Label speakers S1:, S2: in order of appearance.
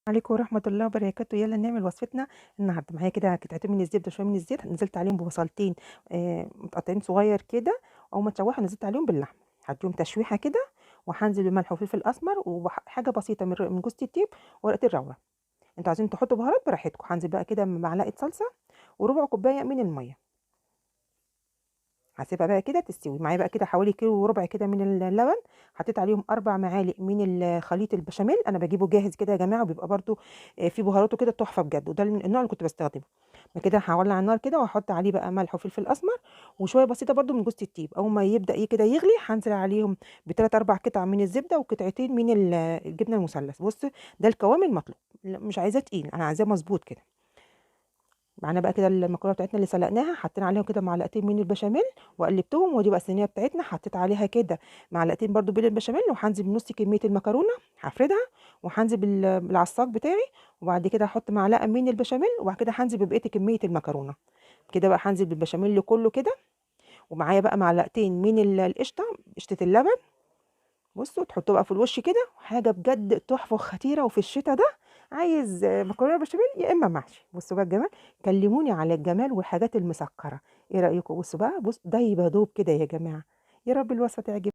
S1: عليكم ورحمة الله وبركاته. يلا نعمل وصفتنا النهارده. معايا كده قطعتين من الزبدة وشوية من الزيت، نزلت عليهم ببصلتين متقطعين صغير كده. أول ما تشوحوا نزلت عليهم باللحمة، هديهم تشويحة كده، وهنزل بملح وفلفل أسمر وحاجة بسيطة من جوز الطيب وورقة الرورة. انتوا عايزين تحطوا بهارات براحتكم. هنزل بقى كده بمعلقة صلصة وربع كوباية من المية. هاسيبها بقى كده تستوي معايا بقى كده حوالي كيلو وربع كده من اللبن. حطيت عليهم 4 معالق من خليط البشاميل، انا باجيبه جاهز كده يا جماعه، وبيبقى برده فيه بهاراته كده تحفه بجد، وده النوع اللي كنت بستخدمه. بعد كده هولع النار كده واحط عليه بقى ملح وفلفل اسمر وشويه بسيطه برده من جوز الطيب. اول ما يبدا كده يغلي هنزل عليهم بثلاث اربع قطع من الزبده وقطعتين من الجبنه المثلث. بص، ده القوام المطلوب. لا، مش عايزاه تقيل، انا عايزاه مظبوط كده. معانا بقى كده المكرونه بتاعتنا اللي سلقناها، حطينا عليهم كده معلقتين من البشاميل وقلبتهم، ودي بقى الصينيه بتاعتنا حطيت عليها كده معلقتين برضو من البشاميل، وهنزل بنص كميه المكرونه هفردها، وهنزل بالعصاج بتاعي، وبعد كده احط معلقه من البشاميل، وبعد كده هنزل ببقيه كميه المكرونه. كده بقى هنزل بالبشاميل كله كده، ومعايا بقى معلقتين من القشطه، قشطه اللبن. بصوا تحطوه بقى في الوش كده، حاجه بجد تحفه وخطيره. وفي الشتاء ده عايز مكرونه بشاميل يا اما محشي. بصوا بقى الجمال، كلموني على الجمال والحاجات المسكره. ايه رايكم؟ بصوا بقى، بص ده يبقى دوب كده يا جماعه. يا رب الوصفه تعجبكم.